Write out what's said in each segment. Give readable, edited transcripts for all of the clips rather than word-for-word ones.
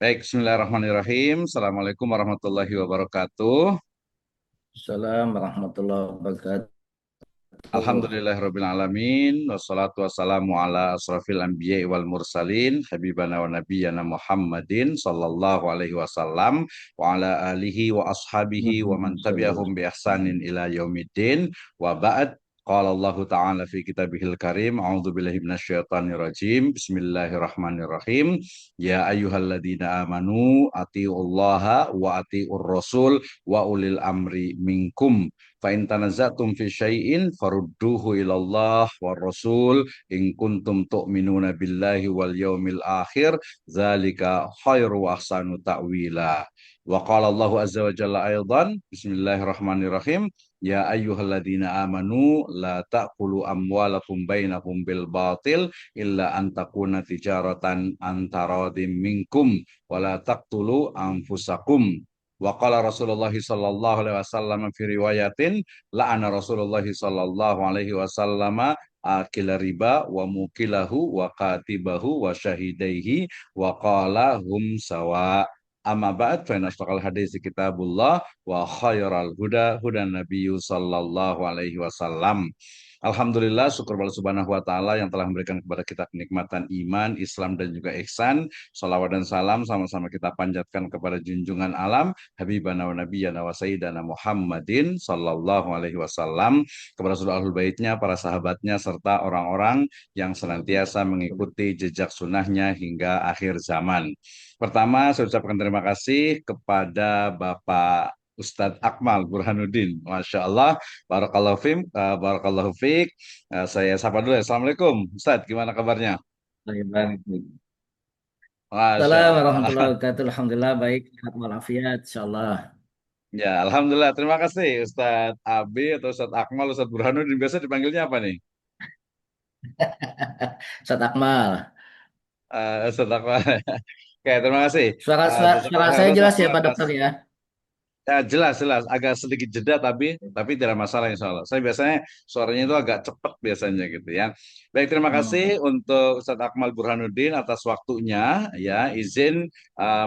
Baik, bismillahirrahmanirrahim. Assalamualaikum warahmatullahi wabarakatuh. Assalamualaikum warahmatullahi wabarakatuh. Alhamdulillahirabbil alamin wassalatu wassalamu ala asrafil anbiya'i wal mursalin habibana wa nabiyyana Muhammadin sallallahu alaihi wasallam wa ala alihi wa ashabihi wa man tabi'ahum bi ihsanin ila yaumiddin wa ba'd. Qala Allah Ta'ala fi kitabihil karim, a'udzu billahi minasyaitonir rajim. Bismillahirrahmanirrahim. Ya ayyuhalladzina amanu atiullaha wa atiur rasul wa ulil amri minkum. Fa in tanaza'tum fi syai'in farudduhu ilallah war rasul in kuntum tu'minuna billahi wal yaumil akhir zalika khairu wa ahsanu ta'wila. Wa qala Allahu azza wa jalla aidan bismillahirrahmanirrahim ya ayyuhalladzina amanu la ta'kulu amwalakum bainakum bil batil illa an takuna tijaratan antaradim minkum wa la taqtulu anfusakum. Wa qala Rasulullah sallallahu alaihi wasallam fi riwayatin la'ana Rasulullah sallallahu alaihi wasallam akila riba wa mukilahu wa katibahu wa syahidaihi wa qala hum sawa. Amma ba'd fa inashtaqal hadis kitabullah wa khairal huda hudan nabiyyu sallallahu alaihi wasallam. Alhamdulillah, syukur kepada Subhanahu wa Ta'ala yang telah memberikan kepada kita kenikmatan iman, Islam, dan juga ihsan. Salawat dan salam sama-sama kita panjatkan kepada junjungan alam, Habibana wa Nabiyana wa Sayyidana Muhammadin Sallallahu Alaihi Wasallam, kepada seluruh ahlul baitnya, para sahabatnya, serta orang-orang yang senantiasa mengikuti jejak sunnahnya hingga akhir zaman. Pertama, saya ucapkan terima kasih kepada Bapak Ustadz Akmal Burhanuddin. Masya Allah. Barakallahu fiik. Barakallahu fiik. Saya sapa dulu ya. Assalamualaikum. Ustadz, gimana kabarnya? Baik, baik. Masya Assalamualaikum warahmatullahi Allah. wabarakatuh. Alhamdulillah baik, sehat walafiat, insyaallah. Ya, Alhamdulillah. Terima kasih Ustadz Abi atau Ustadz Akmal, Ustadz Burhanuddin. Biasa dipanggilnya apa nih? Ustaz Akmal. Ustadz Akmal. Oke, terima kasih. Suara, Jazakallah suara saya khairan jelas ya Pak atas. Dokter ya. Ya, jelas, jelas. Agak sedikit jeda tapi tidak masalah insya Allah. Saya biasanya suaranya itu agak cepat biasanya gitu ya. Baik, terima Hmm. kasih untuk Ustadz Akmal Burhanuddin atas waktunya ya. Izin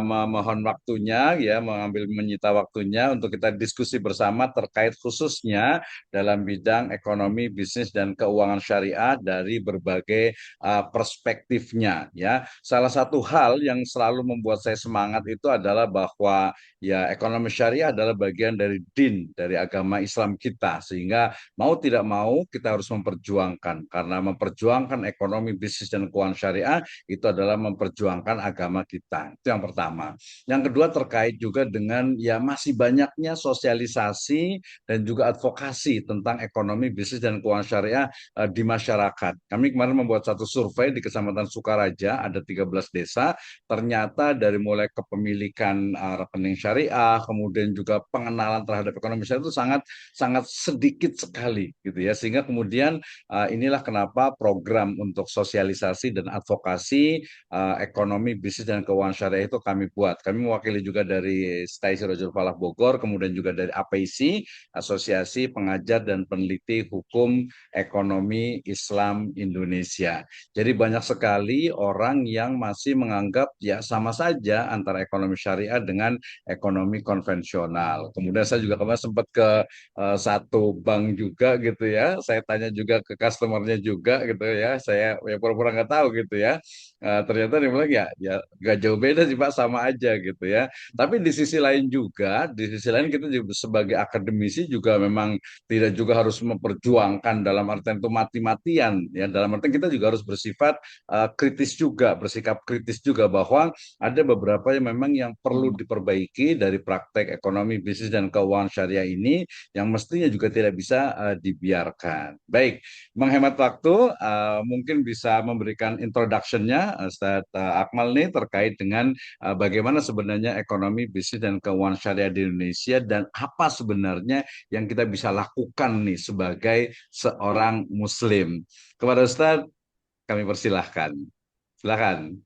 memohon waktunya ya, mengambil menyita waktunya untuk kita diskusi bersama terkait khususnya dalam bidang ekonomi, bisnis dan keuangan syariah dari berbagai perspektifnya ya. Salah satu hal yang selalu membuat saya semangat itu adalah bahwa ya ekonomi syariah adalah bagian dari din, dari agama Islam kita. Sehingga mau tidak mau kita harus memperjuangkan. Karena memperjuangkan ekonomi, bisnis, dan keuangan syariah itu adalah memperjuangkan agama kita. Itu yang pertama. Yang kedua terkait juga dengan ya masih banyaknya sosialisasi dan juga advokasi tentang ekonomi, bisnis, dan keuangan syariah di masyarakat. Kami kemarin membuat satu survei di Kecamatan Sukaraja, ada 13 desa, ternyata dari mulai kepemilikan rekening syariah, kemudian juga pengenalan terhadap ekonomi syariah itu sangat sangat sedikit sekali gitu ya. Sehingga kemudian inilah kenapa program untuk sosialisasi dan advokasi ekonomi, bisnis dan keuangan syariah itu kami buat. Kami mewakili juga dari STAI Sirojul Falah Bogor, kemudian juga dari APIC, Asosiasi Pengajar dan Peneliti Hukum Ekonomi Islam Indonesia. Jadi banyak sekali orang yang masih menganggap ya sama saja antara ekonomi syariah dengan ekonomi konvensional. Kemudian saya juga kemarin sempat ke satu bank juga gitu ya. Saya tanya juga ke customernya juga gitu ya. Saya ya pura-pura nggak tahu gitu ya. Ternyata dia bilang ya nggak jauh beda sih Pak, sama aja gitu ya. Tapi di sisi lain juga, di sisi lain kita juga sebagai akademisi juga memang tidak juga harus memperjuangkan dalam artian itu mati-matian ya, dalam artian kita juga harus bersifat kritis juga, bersikap kritis juga bahwa ada beberapa yang memang yang perlu Hmm. diperbaiki dari praktek ekonomi bisnis dan keuangan syariah ini yang mestinya juga tidak bisa dibiarkan. Baik, menghemat waktu, mungkin bisa memberikan introduction-nya Ustaz Akmal nih terkait dengan bagaimana sebenarnya ekonomi bisnis dan keuangan syariah di Indonesia dan apa sebenarnya yang kita bisa lakukan nih sebagai seorang Muslim. Kepada Ustaz, kami persilahkan. Silakan.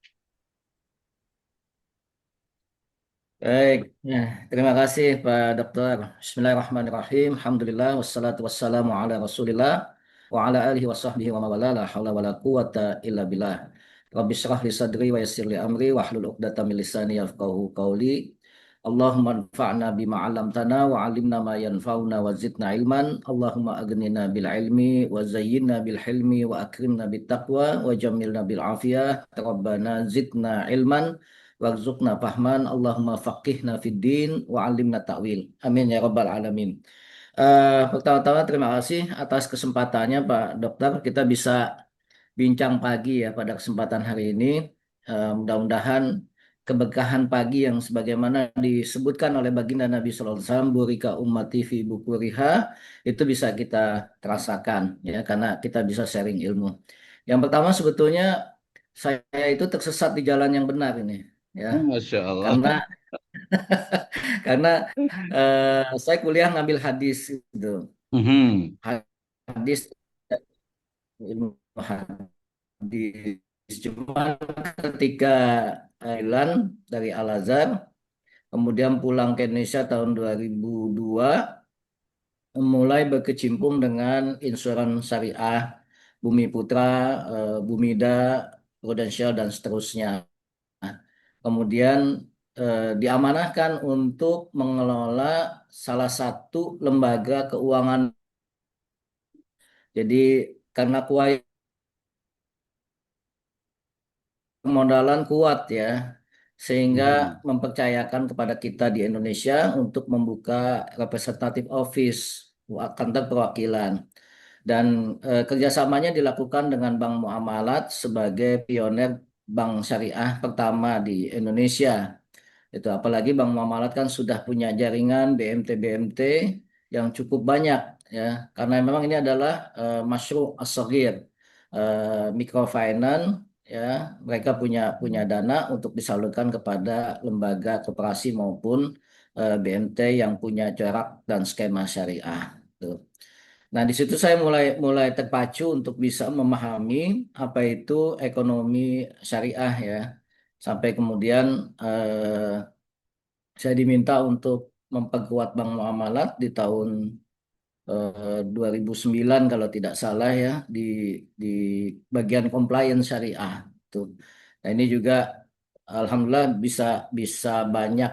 Baik, ya, terima kasih Pak Dokter. Bismillahirrahmanirrahim. Alhamdulillah wassalatu wassalamu ala Rasulillah wa ala alihi wa sahbihi wa mawala la haula wala quwata illa billah. Rabbi shrah li sadri wa yassir li amri wahlul 'uqdatam min lisani yafqahu qawli. Allahumma anfa'na bima 'allamtana wa 'allimna ma yanfa'una wa zidna ilman. Allahumma aghnina bil ilmi wa zayyinna bil hilmi wa akrimna bit taqwa wa jammilna bil afiyah. Rabbana zidna ilman warzuqna fahman. Allahumma faqihna fid din wa 'allimna ta'wil. Amin ya rabbal alamin. Pertama-tama terima kasih atas kesempatannya Pak Dokter. Kita bisa bincang pagi ya pada kesempatan hari ini. Mudah-mudahan keberkahan pagi yang sebagaimana disebutkan oleh baginda Nabi Sallallahu Alaihi Wasallam, burika ummati fi bukuriha, itu bisa kita rasakan ya karena kita bisa sharing ilmu. Yang pertama sebetulnya saya itu tersesat di jalan yang benar ini ya Masya Allah. karena karena saya kuliah ngambil hadis itu. Mhm. Hadis ilmu hadis cuma ketika Thailand dari Al-Azhar kemudian pulang ke Indonesia tahun 2002 mulai berkecimpung dengan insuran syariah Bumi Putra, Bumida, Prudential dan seterusnya. Kemudian diamanahkan untuk mengelola salah satu lembaga keuangan. Jadi karena permodalan kuat ya, sehingga Mhm. mempercayakan kepada kita di Indonesia untuk membuka representative office, kantor perwakilan. Dan kerjasamanya dilakukan dengan Bank Muamalat sebagai pioner bank syariah pertama di Indonesia. Itu apalagi Bank Muamalat kan sudah punya jaringan BMT-BMT yang cukup banyak ya, karena memang ini adalah masyru' as-shaghir, microfinance ya, mereka punya punya dana untuk disalurkan kepada lembaga koperasi maupun BMT yang punya corak dan skema syariah. Tuh. Nah, di situ saya mulai mulai terpacu untuk bisa memahami apa itu ekonomi syariah ya. Sampai kemudian saya diminta untuk memperkuat Bank Muamalat di tahun 2009 kalau tidak salah ya di bagian compliance syariah tuh. Nah, ini juga alhamdulillah bisa bisa banyak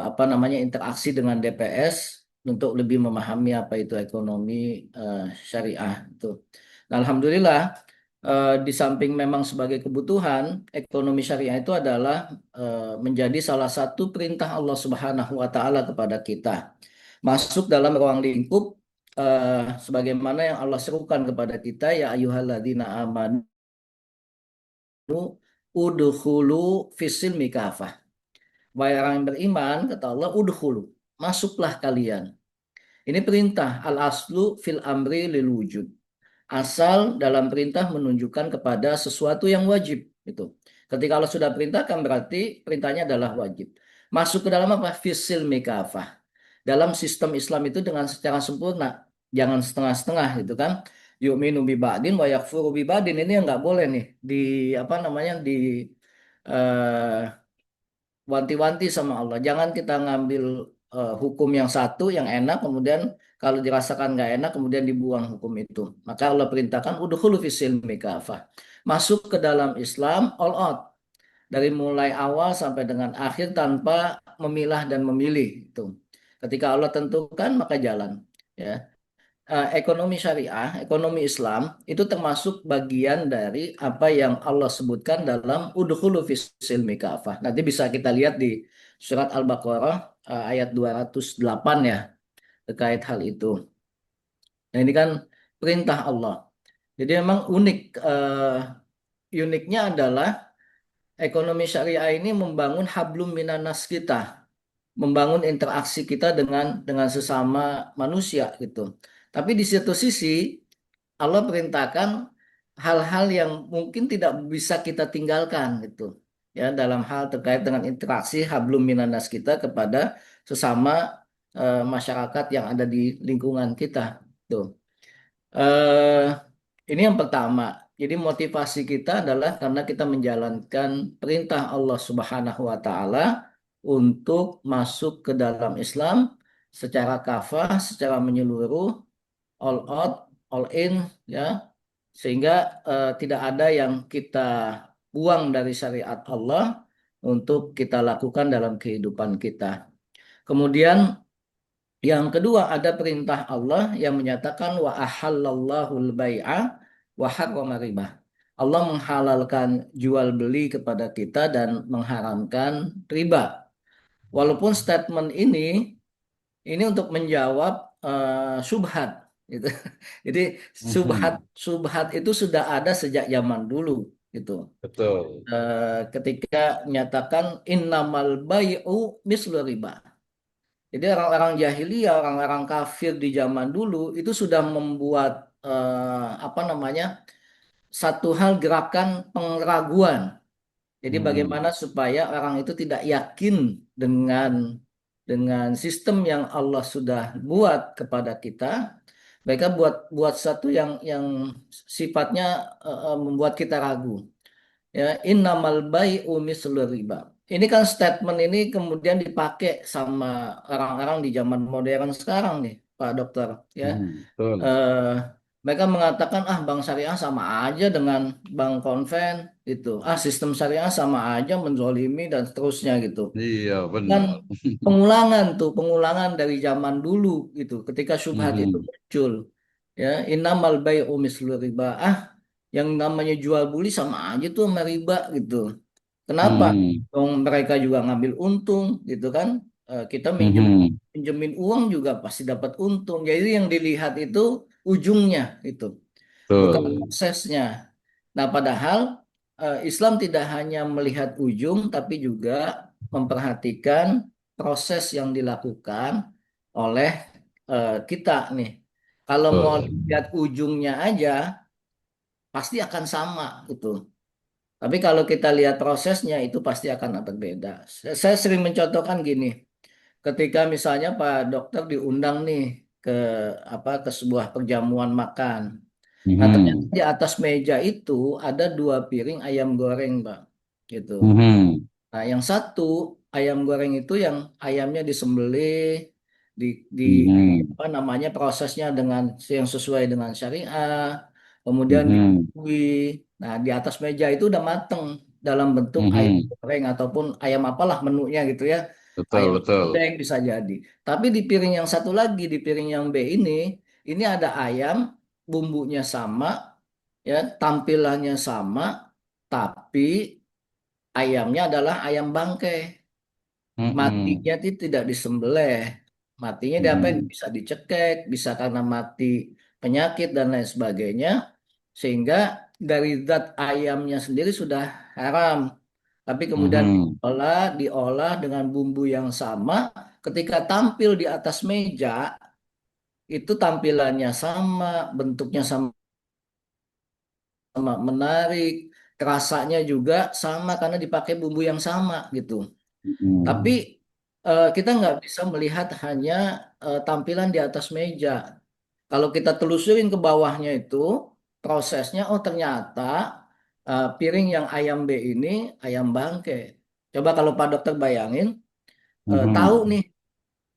apa namanya interaksi dengan DPS untuk lebih memahami apa itu ekonomi eh, syariah itu. Nah, alhamdulillah di samping memang sebagai kebutuhan, ekonomi syariah itu adalah menjadi salah satu perintah Allah Subhanahu wa taala kepada kita. Masuk dalam ruang lingkup sebagaimana yang Allah serukan kepada kita ya ayyuhalladzina amanu udkhulu fisil mikafah. Wahai orang yang beriman, kata Allah, udkhulu, masuklah kalian. Ini perintah al-aslu fil amri lil wujud. Asal dalam perintah menunjukkan kepada sesuatu yang wajib. Itu. Ketika Allah sudah perintahkan berarti perintahnya adalah wajib. Masuk ke dalam apa? Fisil mikafah. Dalam sistem Islam itu dengan secara sempurna. Jangan setengah-setengah gitu kan. Yu'minu bi ba'din wa yakfuru bi ba'din. Ini yang nggak boleh nih di apa namanya di eh, wanti-wanti sama Allah. Jangan kita ngambil hukum yang satu yang enak, kemudian kalau dirasakan nggak enak, kemudian dibuang hukum itu. Maka Allah perintahkan udkhulu fis silmi kafah. Masuk ke dalam Islam all out dari mulai awal sampai dengan akhir tanpa memilah dan memilih itu. Ketika Allah tentukan maka jalan. Ya, ekonomi syariah, ekonomi Islam itu termasuk bagian dari apa yang Allah sebutkan dalam udkhulu fis silmi kafah. Nanti bisa kita lihat di surat Al-Baqarah ayat 208 ya terkait hal itu. Nah, ini kan perintah Allah. Jadi memang unik uniknya adalah ekonomi syariah ini membangun hablum minanas kita, membangun interaksi kita dengan sesama manusia gitu. Tapi di satu sisi Allah perintahkan hal-hal yang mungkin tidak bisa kita tinggalkan gitu. Ya, dalam hal terkait dengan interaksi hablum minanas kita kepada sesama masyarakat yang ada di lingkungan kita. Tuh. Eh, ini yang pertama. Jadi motivasi kita adalah karena kita menjalankan perintah Allah Subhanahu wa taala untuk masuk ke dalam Islam secara kafah, secara menyeluruh, all out, all in, ya, sehingga tidak ada yang kita buang dari syariat Allah untuk kita lakukan dalam kehidupan kita. Kemudian yang kedua ada perintah Allah yang menyatakan wa ahallallahul bai'a wa harrama riba. Allah menghalalkan jual beli kepada kita dan mengharamkan riba. Walaupun statement ini untuk menjawab subhat gitu. Jadi subhat Mhm. subhat itu sudah ada sejak zaman dulu gitu. Betul. Ketika menyatakan innamal bai'u mislu riba. Jadi orang-orang jahiliyah, orang-orang kafir di zaman dulu itu sudah membuat apa namanya satu hal gerakan pengraguan. Jadi bagaimana Mhm. supaya orang itu tidak yakin dengan sistem yang Allah sudah buat kepada kita. Mereka buat buat satu yang sifatnya membuat kita ragu. Ya, innamal bai'u mislu riba. Ini kan statement ini kemudian dipakai sama orang-orang di zaman modern sekarang nih, Pak Dokter. Ya, Mhm. Betul. eh, mereka mengatakan ah bank syariah sama aja dengan bank konven gitu. Ah sistem syariah sama aja menzolimi dan seterusnya gitu. Iya, Dan benar. pengulangan dari zaman dulu gitu. Ketika syubhat itu Mhm. muncul, ya innamal bai'u mislu riba. Ah yang namanya jual beli sama aja tuh sama riba gitu. Kenapa? Mhm. Dong mereka juga ngambil untung gitu kan. Kita Mhm. pinjemin uang juga pasti dapat untung. Jadi yang dilihat itu ujungnya itu, bukan Betul. prosesnya. Nah, padahal Islam tidak hanya melihat ujung tapi juga memperhatikan proses yang dilakukan oleh kita nih. Kalau mau Betul. lihat ujungnya aja pasti akan sama gitu. Tapi kalau kita lihat prosesnya itu pasti akan berbeda. Saya sering mencontohkan gini, ketika misalnya Pak Dokter diundang nih ke ke sebuah perjamuan makan. Nah, ternyata Mhm. di atas meja itu ada dua piring ayam goreng, Pak. Gitu. Mhm. Nah, yang satu ayam goreng itu yang ayamnya disembelih, di, di Mhm. apa namanya prosesnya dengan yang sesuai dengan syariah, kemudian Mhm. dibumbui. Nah, di atas meja itu udah mateng dalam bentuk ayam Mhm. goreng ataupun ayam apalah menunya gitu ya, Betul, ayam betul. goreng bisa jadi. Tapi di piring yang satu lagi, di piring yang B ini ada ayam, bumbunya sama, ya tampilannya sama, tapi ayamnya adalah ayam bangkai. Mhm. Matinya itu tidak disembelih. Matinya diapain? Mhm. Bisa dicekek, bisa karena mati penyakit dan lain sebagainya. Sehingga dari zat ayamnya sendiri sudah haram. Tapi kemudian Mhm. diolah dengan bumbu yang sama. Ketika tampil di atas meja, itu tampilannya sama, bentuknya sama, sama menarik, rasanya juga sama karena dipakai bumbu yang sama gitu. Tapi Mhm. kita nggak bisa melihat hanya tampilan di atas meja. Kalau kita telusurin ke bawahnya itu prosesnya, oh ternyata piring yang ayam B ini ayam bangke. Coba kalau Pak Dokter bayangin, tahu Mhm. nih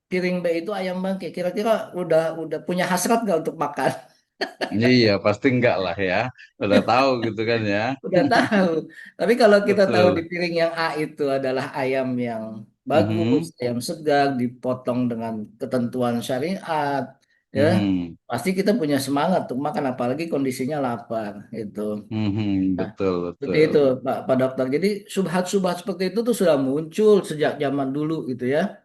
piring B itu ayam bangke, kira-kira udah punya hasrat nggak untuk makan? Iya, pasti enggak lah ya. Udah tahu gitu kan ya. Udah tahu. Tapi kalau kita tahu di Betul. piring yang A itu adalah ayam yang bagus, Mhm. ayam segar, dipotong dengan ketentuan syariat, ya, Mhm. pasti kita punya semangat untuk makan, apalagi kondisinya lapar, gitu. Mhm. Nah, Betul, seperti betul. itu, Pak Dokter. Jadi subhat-subhat seperti itu tuh sudah muncul sejak zaman dulu, gitu ya.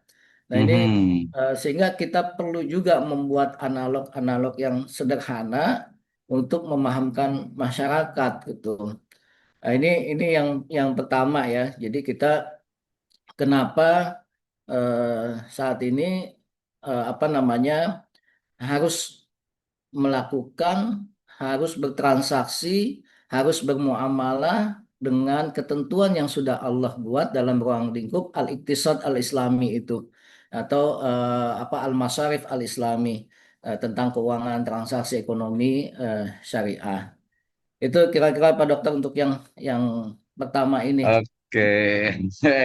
Nah, ini Mhm. sehingga kita perlu juga membuat analog-analog yang sederhana untuk memahamkan masyarakat, gitu. Nah, ini yang pertama ya. Jadi kita kenapa saat ini apa namanya harus melakukan, harus bertransaksi, harus bermuamalah dengan ketentuan yang sudah Allah buat dalam ruang lingkup al-iqtisad al-islami itu atau apa al-masarif al-islami tentang keuangan transaksi ekonomi syariah. Itu kira-kira Pak Dokter untuk yang pertama ini. Oke,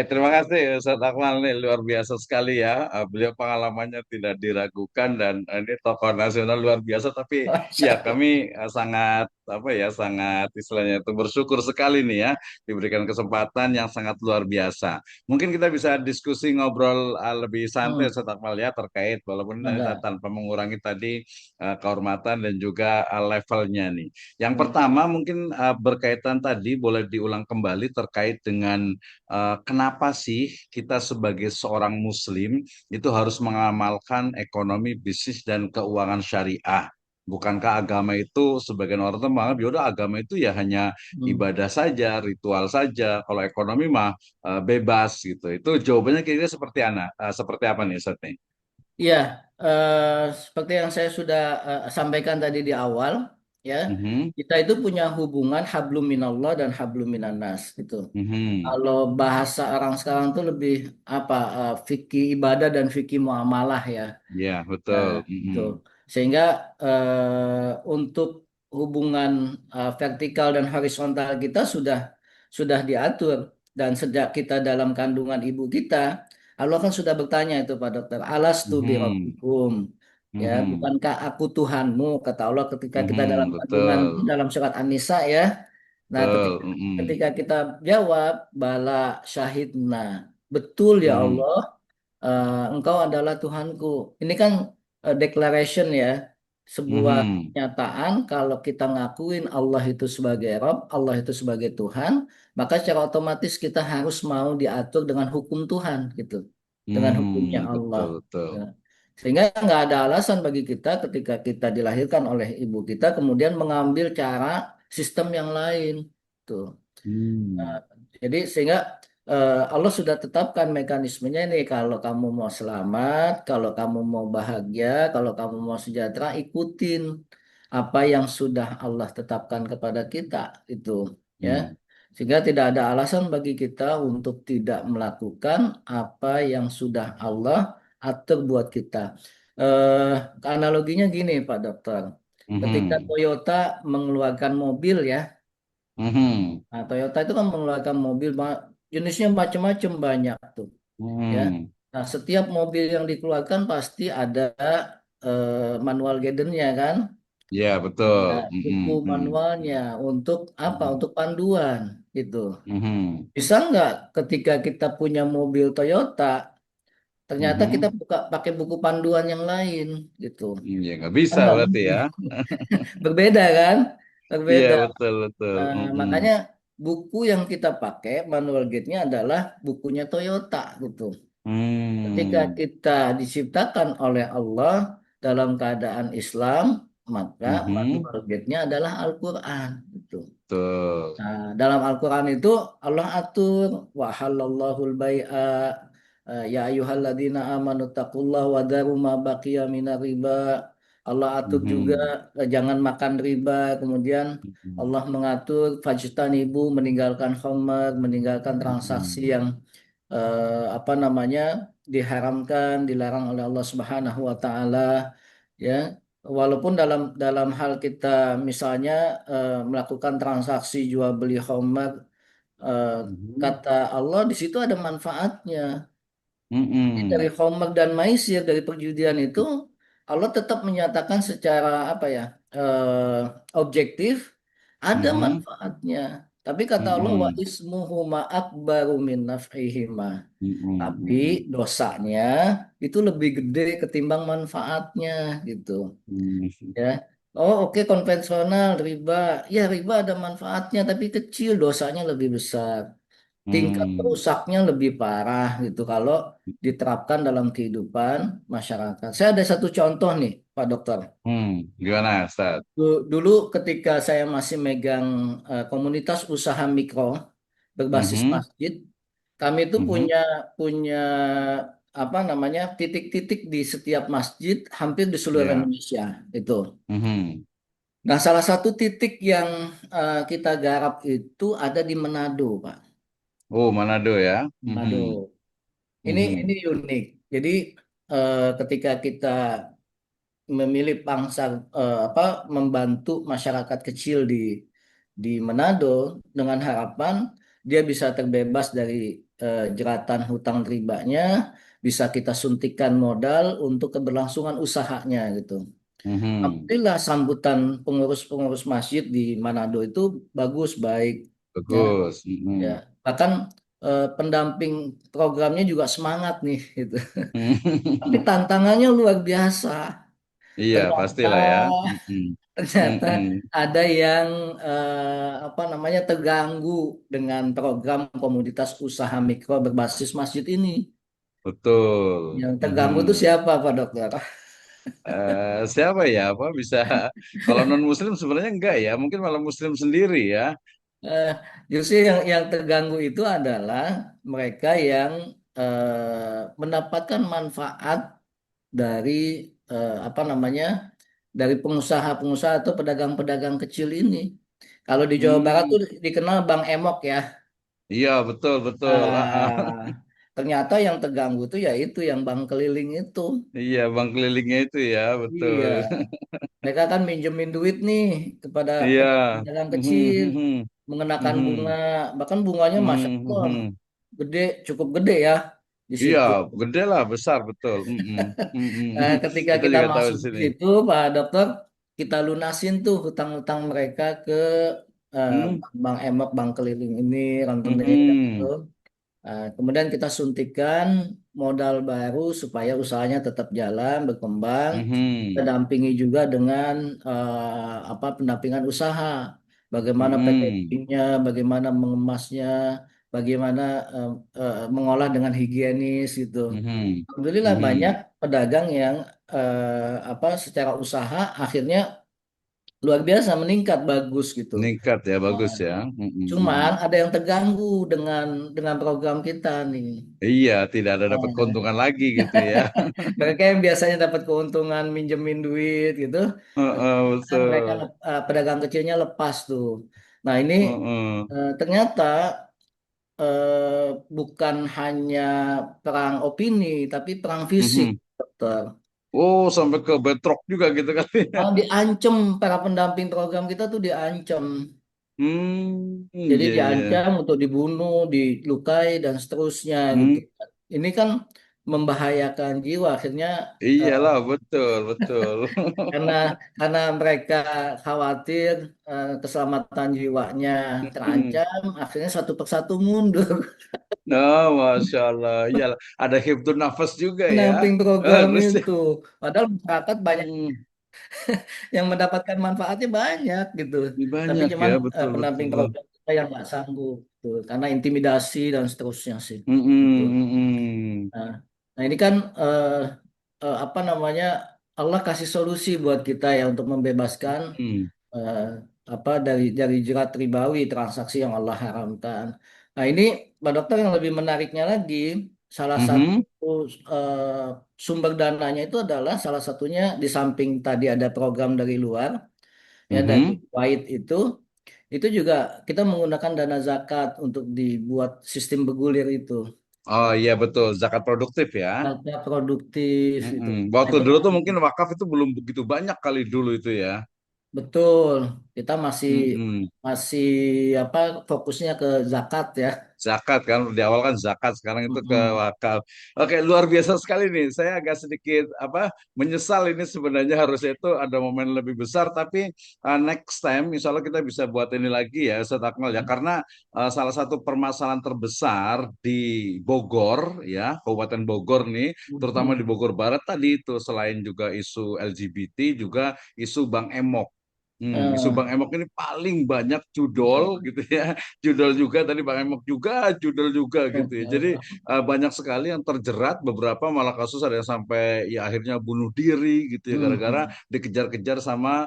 terima kasih Ustaz Akmal nih luar biasa sekali ya. Beliau pengalamannya tidak diragukan dan ini tokoh nasional luar biasa. Tapi Masya ya Allah. kami sangat apa ya, sangat istilahnya itu bersyukur sekali nih ya diberikan kesempatan yang sangat luar biasa. Mungkin kita bisa diskusi ngobrol lebih santai Hmm, Ustaz Akmal ya terkait walaupun enggak. tanpa mengurangi tadi kehormatan dan juga levelnya nih. Yang Hmm. pertama mungkin berkaitan tadi boleh diulang kembali terkait dengan kenapa sih kita sebagai seorang muslim itu harus mengamalkan ekonomi, bisnis dan keuangan syariah. Bukankah agama itu sebagian orang tuh menganggap ya udah agama itu ya hanya Hmm. ibadah saja, ritual saja. Kalau ekonomi mah bebas gitu. Itu jawabannya kira-kira seperti seperti apa nih Ustaz nih? Iya, seperti yang saya sudah sampaikan tadi di awal, ya, Mhm, kita itu punya hubungan hablum minallah dan hablum minannas gitu. mhm. Kalau bahasa orang sekarang tuh lebih apa fikih ibadah dan fikih muamalah ya. Ya, Nah, betul. itu Mhm, sehingga untuk hubungan vertikal dan horizontal kita sudah diatur dan sejak kita dalam kandungan ibu kita, Allah kan sudah bertanya itu Pak Dokter, Alastu mhm, birabbikum, ya, mhm, bukankah aku Tuhanmu, kata Allah ketika kita dalam mhm, kandungan betul. dalam surat An-Nisa ya. Nah, Betul. ketika Mhm, ketika kita jawab bala syahidna, betul ya mhm, Allah, engkau adalah Tuhanku. Ini kan declaration ya, sebuah mhm, kenyataan kalau kita ngakuin Allah itu sebagai Rabb, Allah itu sebagai Tuhan, maka secara otomatis kita harus mau diatur dengan hukum Tuhan gitu, dengan hukumnya Allah. betul, betul. Ya. Sehingga nggak ada alasan bagi kita ketika kita dilahirkan oleh ibu kita kemudian mengambil cara sistem yang lain. Tuh. Hmm, Nah, jadi sehingga Allah sudah tetapkan mekanismenya ini kalau kamu mau selamat, kalau kamu mau bahagia, kalau kamu mau sejahtera, ikutin apa yang sudah Allah tetapkan kepada kita itu ya. hmm, Sehingga tidak ada alasan bagi kita untuk tidak melakukan apa yang sudah Allah atur buat kita. Eh, Analoginya gini Pak Dokter, ketika mhm, Toyota mengeluarkan mobil ya. mhm, Nah, Toyota itu kan mengeluarkan mobil jenisnya macam-macam banyak tuh, ya. mhm. Nah, setiap mobil yang dikeluarkan pasti ada manual guidance-nya kan, Ya, ya, betul. buku Mhm, mhm, manualnya untuk apa? mhm, Untuk panduan gitu. mhm, Bisa nggak ketika kita punya mobil Toyota, ternyata kita mhm. buka pakai buku panduan yang lain gitu? Ya, nggak Kan bisa nggak berarti mungkin. ya. Berbeda kan? Iya, Berbeda. betul, betul. Makanya Mhm, buku yang kita pakai manual gate-nya adalah bukunya Toyota gitu. Ketika hmm, kita diciptakan oleh Allah dalam keadaan Islam, maka mhm, manual gate-nya adalah Al-Quran gitu. betul. Nah, dalam Al-Quran itu Allah atur wa halallahul bai'a ya ayyuhalladzina amanu taqullah wa daru ma baqiya minar riba. Allah atur juga Mhm, jangan makan riba. Kemudian mhm, Allah mengatur fajtanibu meninggalkan khamar, meninggalkan transaksi mhm, yang apa namanya diharamkan, dilarang oleh Allah Subhanahu wa taala ya. Walaupun dalam dalam hal kita misalnya melakukan transaksi jual beli khamar, eh, mhm, kata Allah di situ ada manfaatnya. Jadi dari mhm, khamar dan maisir dari perjudian itu Allah tetap menyatakan secara apa ya objektif ada mhm, manfaatnya. Tapi kata Allah wa mhm, ismuhuma akbaru min naf'ihima. Tapi mhm, dosanya itu lebih gede ketimbang manfaatnya gitu mhm, ya. Oh oke konvensional riba. Ya riba ada manfaatnya tapi kecil dosanya lebih besar. Tingkat mhm, rusaknya lebih parah gitu kalau diterapkan dalam kehidupan masyarakat. Saya ada satu contoh nih Pak Dokter. Gimana, Ustaz? Dulu ketika saya masih megang komunitas usaha mikro berbasis Mhm, masjid, kami itu mhm, punya punya apa namanya titik-titik di setiap masjid hampir di seluruh ya, Indonesia itu. mhm. Nah, salah satu titik yang kita garap itu ada di Manado, Pak. Oh, Manado ya. Mhm, Manado. Ini mhm, unik. Jadi ketika kita memilih pangsa apa membantu masyarakat kecil di Manado dengan harapan dia bisa terbebas dari jeratan hutang ribanya, bisa kita suntikan modal untuk keberlangsungan usahanya gitu. Mhm. Alhamdulillah sambutan pengurus-pengurus masjid di Manado itu bagus, baik, ya, Bagus. ya. Mhm. Bahkan pendamping programnya juga semangat nih, gitu. Tapi tantangannya luar biasa. Iya, Ternyata, pastilah ya. Mhm. ternyata Mhm. ada yang apa namanya terganggu dengan program komunitas usaha mikro berbasis masjid ini. Betul. Yang terganggu itu Mhm. siapa, Pak Dokter? Siapa ya? Apa bisa? Kalau non Muslim sebenarnya enggak ya. Mungkin malah Muslim sendiri ya. Eh, Justru yang terganggu itu adalah mereka yang mendapatkan manfaat dari apa namanya dari pengusaha-pengusaha atau pedagang-pedagang kecil ini. Kalau di Jawa Barat Hmm. tuh dikenal Bang Emok ya. Iya, betul, betul. Ah, ah. Ah, ternyata yang terganggu itu ya itu yang bank keliling itu. Iya, bang kelilingnya itu ya, betul. Iya, mereka kan minjemin duit nih kepada Iya. pedagang Mhm, kecil, mhm, mengenakan bunga, mhm, bahkan bunganya Masya mhm, Allah mhm. gede, cukup gede ya di Iya, situ. gede lah, besar, betul. Mhm, mhm. Ketika Kita kita juga tahu masuk di ke sini. situ, Pak Dokter, kita lunasin tuh hutang-hutang mereka ke eh, Hmm, bank Emok, bank keliling ini, rentenir gitu. mhm, Kemudian kita suntikan modal baru supaya usahanya tetap jalan, berkembang. Kita mhm, dampingi juga dengan apa pendampingan usaha, bagaimana mhm, packagingnya, bagaimana mengemasnya, bagaimana mengolah dengan higienis gitu. mhm, Alhamdulillah banyak mhm. pedagang yang apa secara usaha akhirnya luar biasa meningkat bagus gitu. Meningkat ya, Nah, bagus ya. Mhm, cuman mhm. ada yang terganggu dengan program kita nih. Iya, tidak ada dapat Nah, keuntungan lagi gitu ya. mereka yang biasanya dapat keuntungan minjemin duit gitu, Heeh, kan mereka betul. pedagang kecilnya lepas tuh. Nah ini Heeh. ternyata bukan hanya perang opini, tapi perang fisik, Mhm. dokter. Oh, sampai ke betrok juga gitu kali ya. Diancam para pendamping program kita tuh diancam. Jadi Iya, iya. diancam untuk dibunuh, dilukai dan seterusnya gitu. Hmm, Ini kan membahayakan jiwa. Akhirnya eh, iyalah, betul, betul. karena karena mereka khawatir keselamatan jiwanya Hmm. terancam, akhirnya satu persatu mundur. Nah, Masya Allah. Iyalah, ada hibdun nafas juga ya. Pendamping program Harus ya. itu. Padahal masyarakat banyak Hmm. yang mendapatkan manfaatnya banyak gitu. Tapi Banyak cuman ya, betul, pendamping betul. program kita yang nggak sanggup tuh, karena intimidasi dan seterusnya sih. Hmm, Gitu. hmm, hmm. Nah, nah ini kan apa namanya Allah kasih solusi buat kita ya untuk membebaskan Hmm. eh, apa dari jerat ribawi transaksi yang Allah haramkan. Nah ini Pak Dokter yang lebih menariknya lagi salah satu Mhm, eh, sumber dananya itu adalah salah satunya di samping tadi ada program dari luar ya dari mhm. Kuwait itu juga kita menggunakan dana zakat untuk dibuat sistem bergulir itu. Oh iya betul, zakat produktif ya. Data produktif itu. Mm-mm. Nah, Waktu itu dulu tuh mungkin wakaf itu belum begitu banyak kali dulu itu ya. betul. Kita masih Mm-mm. masih apa fokusnya ke zakat ya. Zakat kan di awal kan zakat, sekarang itu ke Mm-mm. wakaf. Oke, luar biasa sekali nih. Saya agak sedikit apa menyesal ini sebenarnya harusnya itu ada momen lebih besar, tapi next time insya Allah kita bisa buat ini lagi ya Ustaz Akmal ya, karena salah satu permasalahan terbesar di Bogor ya, Kabupaten Bogor nih, terutama di Mm-mm. Bogor Barat tadi itu selain juga isu LGBT juga isu Bang Emok. Isu Eh, Bang Emok ini paling banyak Masya judol Allah. gitu ya, judol juga tadi Bang Emok juga, judol juga gitu ya. Masya Jadi Allah. banyak sekali yang terjerat, beberapa malah kasus ada yang sampai ya akhirnya bunuh diri gitu ya gara-gara Mm-mm. dikejar-kejar sama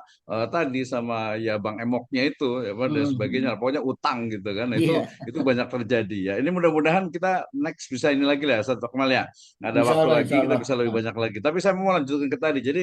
tadi sama ya Bang Emoknya itu ya Pak, dan sebagainya. Mm-mm. Pokoknya utang gitu kan. Nah, Iya, itu banyak terjadi ya. Ini mudah-mudahan kita next bisa ini lagi lah satu Kemal ya. Ada waktu lagi insya kita Allah. bisa lebih banyak lagi. Tapi saya mau lanjutkan ke tadi. Jadi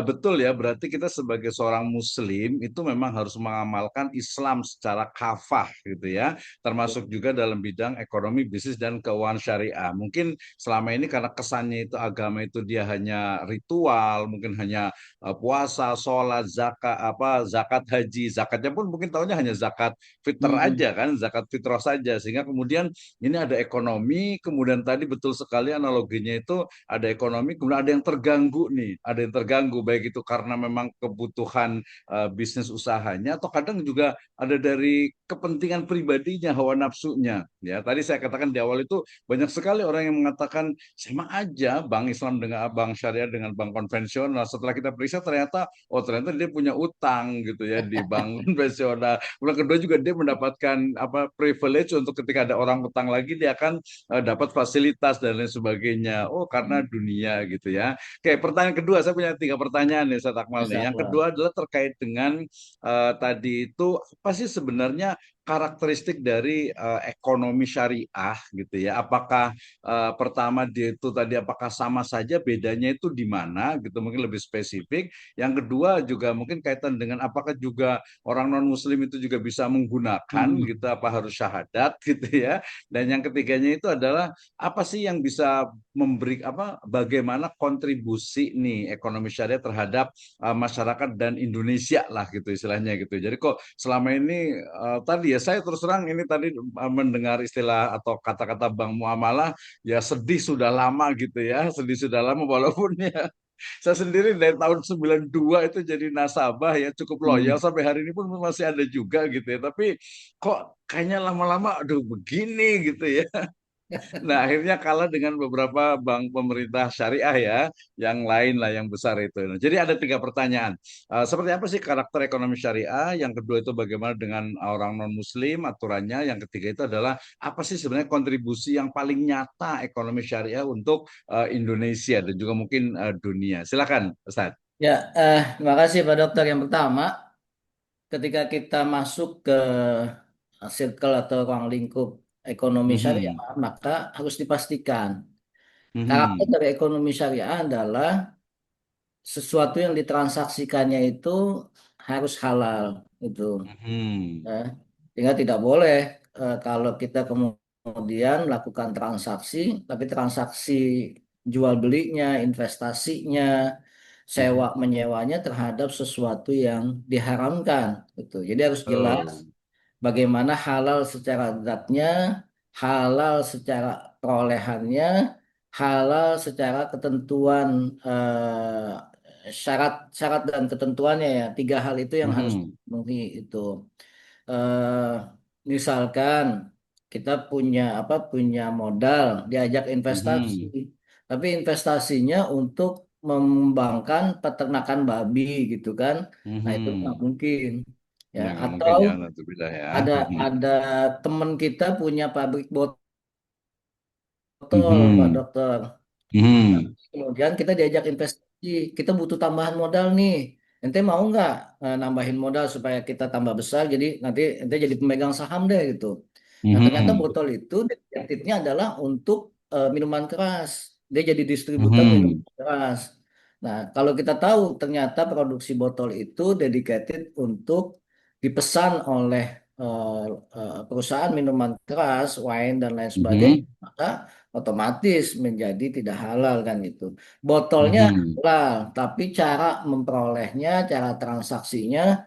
betul ya berarti kita sebagai seorang muslim Muslim itu memang harus mengamalkan Islam secara kafah gitu ya, termasuk juga dalam bidang ekonomi, bisnis dan keuangan syariah. Mungkin selama ini karena kesannya itu agama itu dia hanya ritual, mungkin hanya puasa, sholat, zakat haji, zakatnya pun mungkin tahunya hanya zakat fitr Hmm. aja kan, zakat fitrah saja, sehingga kemudian ini ada ekonomi, kemudian tadi betul sekali analoginya itu ada ekonomi, kemudian ada yang terganggu nih, ada yang terganggu baik itu karena memang kebutuhan bisnis usahanya atau kadang juga ada dari kepentingan pribadinya, hawa nafsunya. Ya, tadi saya katakan di awal itu banyak sekali orang yang mengatakan sama aja bank Islam dengan bank syariah dengan bank konvensional. Setelah kita periksa ternyata oh ternyata dia punya utang gitu ya di bank konvensional. Kemudian kedua juga dia mendapatkan apa privilege untuk ketika ada orang utang lagi dia akan dapat fasilitas dan lain sebagainya. Oh karena dunia gitu ya. Oke, pertanyaan kedua saya punya tiga pertanyaan nih, Ustaz Akmal nih. Masya Yang Allah. kedua adalah terkait dengan tadi itu apa sih sebenarnya karakteristik dari ekonomi syariah gitu ya. Apakah pertama dia itu tadi apakah sama saja bedanya itu di mana gitu mungkin lebih spesifik. Yang kedua juga mungkin kaitan dengan apakah juga orang non muslim itu juga bisa menggunakan Hmm. gitu apa harus syahadat gitu ya. Dan yang ketiganya itu adalah apa sih yang bisa memberi apa bagaimana kontribusi nih ekonomi syariah terhadap masyarakat dan Indonesia lah gitu istilahnya gitu. Jadi kok selama ini tadi ya saya terus terang ini tadi mendengar istilah atau kata-kata bank muamalah ya sedih sudah lama gitu ya, sedih sudah lama walaupun ya saya sendiri dari tahun 92 itu jadi nasabah ya cukup loyal Hmm. sampai hari ini pun masih ada juga gitu ya. Tapi kok kayaknya lama-lama aduh begini gitu ya. Nah, akhirnya kalah dengan beberapa bank pemerintah syariah ya, yang lain lah yang besar itu. Nah, jadi ada tiga pertanyaan. Seperti apa sih karakter ekonomi syariah? Yang kedua itu bagaimana dengan orang non-Muslim aturannya? Yang ketiga itu adalah apa sih sebenarnya kontribusi yang paling nyata ekonomi syariah untuk Indonesia dan juga mungkin dunia. Silakan, Ustaz. Ya, terima kasih Pak Dokter. Yang pertama, ketika kita masuk ke circle atau ruang lingkup ekonomi syariah, Mhm. maka harus dipastikan karakter Mhm. dari ekonomi syariah adalah sesuatu yang ditransaksikannya itu harus halal itu. Mhm. Ya. Sehingga tidak boleh kalau kita kemudian melakukan transaksi, tapi transaksi jual belinya, investasinya, sewa Mhm. menyewanya terhadap sesuatu yang diharamkan itu. Jadi harus jelas Betul. bagaimana halal secara zatnya, halal secara perolehannya, halal secara ketentuan syarat-syarat dan ketentuannya ya. Tiga hal itu yang harus Mhm. dipenuhi itu. eh, Misalkan kita punya modal diajak investasi, Mhm. tapi investasinya untuk mengembangkan peternakan babi gitu kan. Nah, itu nggak Mhm. mungkin ya. Ya nggak mungkin Atau ya, Alhamdulillah ya. ada Mhm. ada teman kita punya pabrik botol, Pak Mhm. Dokter. Nah, Mhm. kemudian kita diajak investasi, kita butuh tambahan modal nih. Ente mau nggak nambahin modal supaya kita tambah besar? Jadi nanti ente jadi pemegang saham deh gitu. Nah, ternyata Mhm. botol itu dedicated-nya adalah untuk minuman keras. Dia jadi distributor Mhm. minuman keras. Nah, kalau kita tahu ternyata produksi botol itu dedicated untuk dipesan oleh eh, perusahaan minuman keras, wine dan lain sebagainya, Mhm. maka otomatis menjadi tidak halal kan itu. Botolnya Mhm. halal, tapi cara memperolehnya, cara transaksinya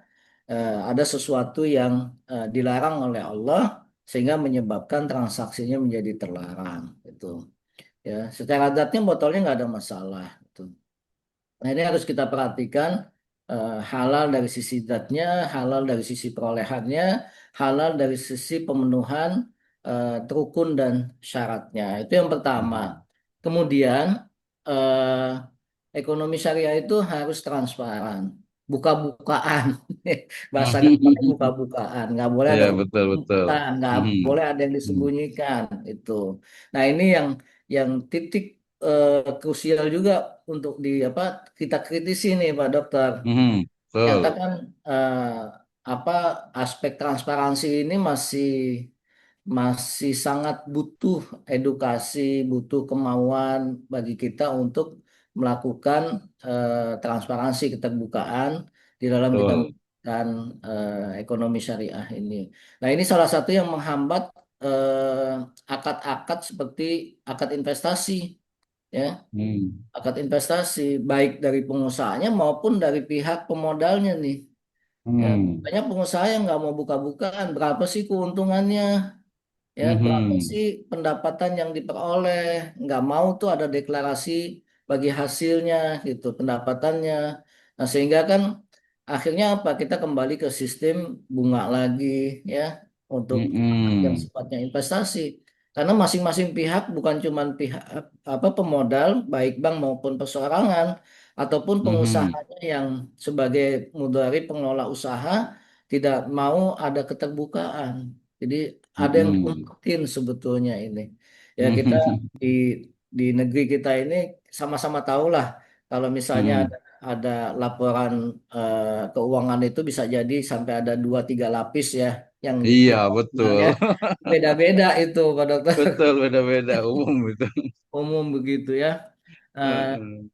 ada sesuatu yang dilarang oleh Allah sehingga menyebabkan transaksinya menjadi terlarang itu. Ya, secara zatnya botolnya nggak ada masalah itu. Nah, ini harus kita perhatikan halal dari sisi zatnya, halal dari sisi perolehannya, halal dari sisi pemenuhan rukun dan syaratnya. Itu yang pertama. Mhm. Kemudian ekonomi syariah itu harus transparan, buka-bukaan. Bahasa gampangnya buka-bukaan, nggak boleh Ya ada betul betul. utang, nggak Mhm. boleh ada yang Mhm. disembunyikan itu. Nah, ini yang titik krusial juga untuk kita kritisi nih Pak Dokter. Mhm. Ternyata Betul. kan apa aspek transparansi ini masih masih sangat butuh edukasi, butuh kemauan bagi kita untuk melakukan transparansi keterbukaan di dalam kita Betul. menerapkan ekonomi syariah ini. Nah, ini salah satu yang menghambat akad-akad seperti akad investasi, ya, Hmm. akad investasi baik dari pengusahanya maupun dari pihak pemodalnya nih. Ya, Hmm. banyak pengusaha yang nggak mau buka-bukaan berapa sih keuntungannya, ya berapa Mhm. sih pendapatan yang diperoleh, nggak mau tuh ada deklarasi bagi hasilnya gitu pendapatannya. Nah, sehingga kan akhirnya apa, kita kembali ke sistem bunga lagi, ya, untuk yang Mhm. sifatnya investasi, karena masing-masing pihak bukan cuma pihak apa pemodal baik bank maupun perseorangan ataupun Mhm. pengusahanya yang sebagai mudhari pengelola usaha tidak mau ada keterbukaan. Jadi ada yang Mhm. diumpetin sebetulnya ini. Ya kita Mhm. di negeri kita ini sama-sama tahu lah kalau misalnya Mhm. ada laporan keuangan itu bisa jadi sampai ada dua tiga lapis ya yang Iya, betul. jumlahnya beda-beda itu Pak Dokter. Betul, beda-beda umum itu. Umum begitu ya. Nah, Heeh.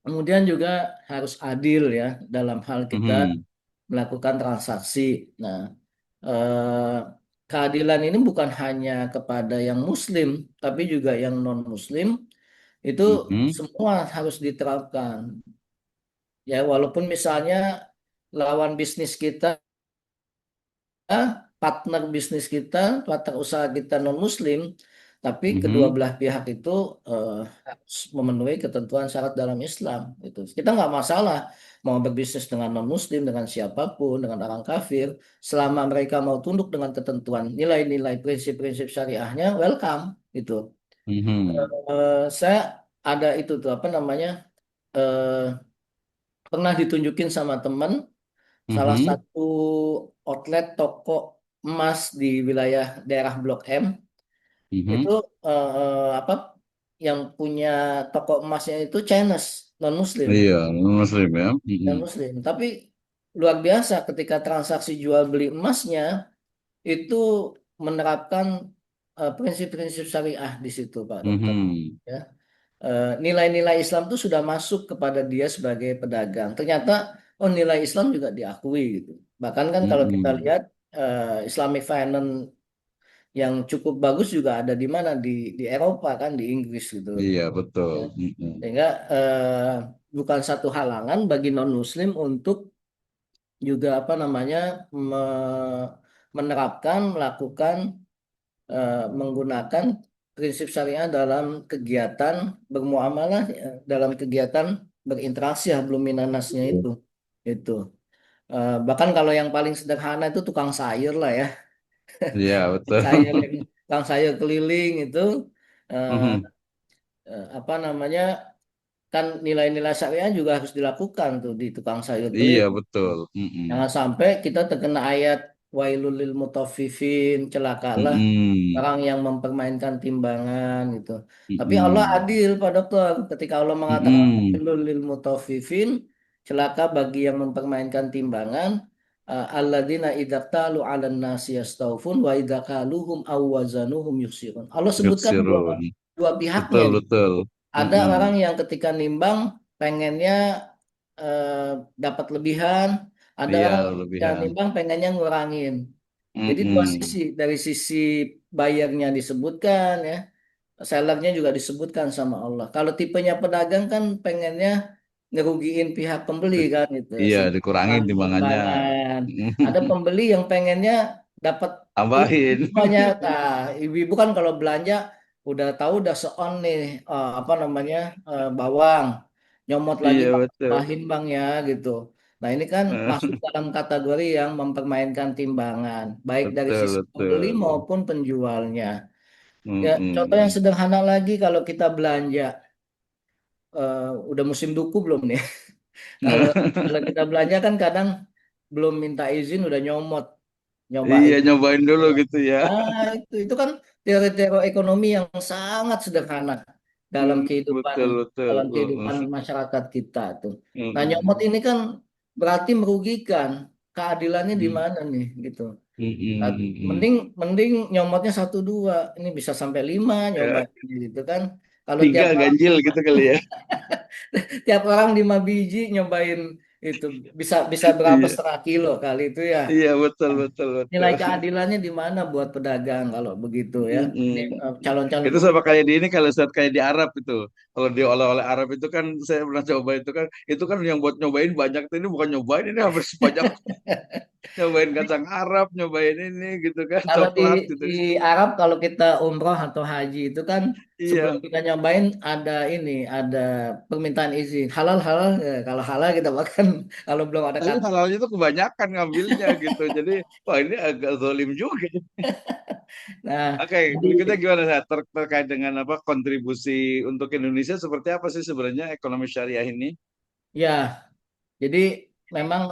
kemudian juga harus adil ya dalam hal kita Mhm. melakukan transaksi. Nah, eh, keadilan ini bukan hanya kepada yang Muslim, tapi juga yang non-Muslim itu Mhm. semua harus diterapkan. Ya, walaupun misalnya lawan bisnis kita, partner bisnis kita, partner usaha kita non-Muslim, tapi kedua Mhm. belah pihak itu harus memenuhi ketentuan syarat dalam Islam. Itu kita nggak masalah mau berbisnis dengan non-Muslim, dengan siapapun, dengan orang kafir, selama mereka mau tunduk dengan ketentuan nilai-nilai prinsip-prinsip syariahnya, welcome. Itu Mhm. saya ada itu tuh apa namanya eh, pernah ditunjukin sama teman salah Mhm. satu outlet toko emas di wilayah daerah Blok M itu Mhm. apa yang punya toko emasnya itu Chinese non Muslim, Iya, Muslim ya. non Mhm. Muslim, tapi luar biasa ketika transaksi jual beli emasnya itu menerapkan prinsip-prinsip syariah di situ Pak Dokter, Mhm. ya. Nilai-nilai Islam itu sudah masuk kepada dia sebagai pedagang. Ternyata oh nilai Islam juga diakui gitu. Bahkan kan kalau kita Mhm. lihat Islamic finance yang cukup bagus juga ada di mana di Eropa kan di Inggris gitu. Iya, betul. Ya. Mhm. Sehingga bukan satu halangan bagi non-Muslim untuk juga apa namanya menerapkan melakukan menggunakan prinsip syariah dalam kegiatan bermuamalah, dalam kegiatan berinteraksi hablum minannasnya itu. Bahkan kalau yang paling sederhana itu tukang sayur lah ya, Iya, betul. tukang sayur keliling itu eh, Mhm. apa namanya kan nilai-nilai syariah juga harus dilakukan tuh di tukang sayur Iya, keliling. betul. Mhm. Jangan sampai kita terkena ayat wailul lil mutaffifin, celakalah Mhm. orang yang mempermainkan timbangan gitu. Tapi Allah Mhm. adil Pak Dokter. Ketika Allah mengatakan Mhm. wailul lil mutaffifin, celaka bagi yang mempermainkan timbangan, alladzina idza qalu 'alan nasi yastawfun wa idza qaluhum aw wazanuhum yukhsirun. Allah sebutkan dua Yuksirun. dua pihaknya Betul, ini. betul. Ada orang Mhm. yang ketika nimbang pengennya eh, dapat lebihan, ada Iya, orang yang lebihan. nimbang pengennya ngurangin. Jadi dua sisi, Mhm. dari sisi buyernya disebutkan ya, sellernya juga disebutkan sama Allah. Kalau tipenya pedagang kan pengennya ngerugiin pihak pembeli kan gitu, Iya, sehingga dikurangin kurangin timbangannya. timbangan. Ada pembeli yang pengennya dapat Tambahin. lebih banyak. Nah, ibu-ibu kan kalau belanja udah tahu udah seon nih apa namanya bawang, nyomot lagi Iya, Pak, betul. tambahin bang ya gitu. Nah ini kan masuk dalam kategori yang mempermainkan timbangan, baik dari Betul, sisi pembeli betul. maupun penjualnya. Ya, contoh yang Mhm. sederhana lagi kalau kita belanja, udah musim duku belum nih? Kalau kalau kita belanja kan kadang belum minta izin udah nyomot, Iya, nyobain. nyobain dulu gitu ya. Itu kan teori-teori ekonomi yang sangat sederhana dalam kehidupan Betul, betul. masyarakat kita tuh. Nah, nyomot Mhm. ini kan berarti merugikan. Keadilannya di Mhm. mana nih gitu. Nah, Mhm. mending mending nyomotnya satu dua, ini bisa sampai lima Ya, nyobain gitu kan. Kalau tiga ganjil gitu kali ya. tiap orang 5 biji nyobain Itu bisa bisa berapa Iya, setengah kilo kali itu ya. iya betul betul betul. Nilai keadilannya di mana buat pedagang kalau begitu ya? Ini Mm-mm. calon-calon Itu sama pemimpin. kayak di ini kalau saat kayak di Arab itu. Kalau di oleh-oleh Arab itu kan saya pernah coba itu kan yang buat nyobain banyak tuh ini bukan nyobain ini hampir sebanyak nyobain kacang Arab, nyobain ini gitu kan Kalau coklat gitu. di Arab kalau kita umroh atau haji itu kan sebelum Iya. kita nyobain ada ini, ada permintaan izin. Halal halal, ya, kalau halal kita makan. Kalau belum ada Tapi kata. halalnya tuh kebanyakan ngambilnya gitu. Jadi wah ini agak zalim juga. Nah, Oke, jadi berikutnya gimana saya terkait dengan apa kontribusi untuk Indonesia seperti apa sih sebenarnya ekonomi syariah ini? ya, jadi memang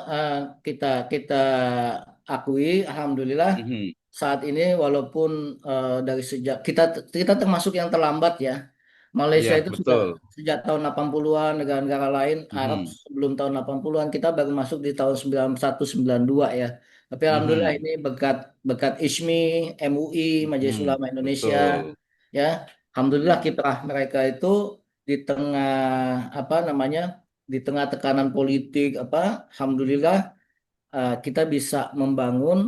kita kita akui, alhamdulillah Mhm. saat ini walaupun dari sejak kita kita termasuk yang terlambat ya. Malaysia Iya, itu sudah betul. sejak tahun 80-an, negara-negara lain, Arab Mhm. sebelum tahun 80-an, kita baru masuk di tahun 91, 92 ya. Tapi alhamdulillah Mhm. ini berkat berkat ISMI, MUI, Majelis Mhm. Ulama Indonesia Betul. ya. Alhamdulillah Mhm. kiprah mereka itu di tengah apa namanya? Di tengah tekanan politik apa? Alhamdulillah kita bisa membangun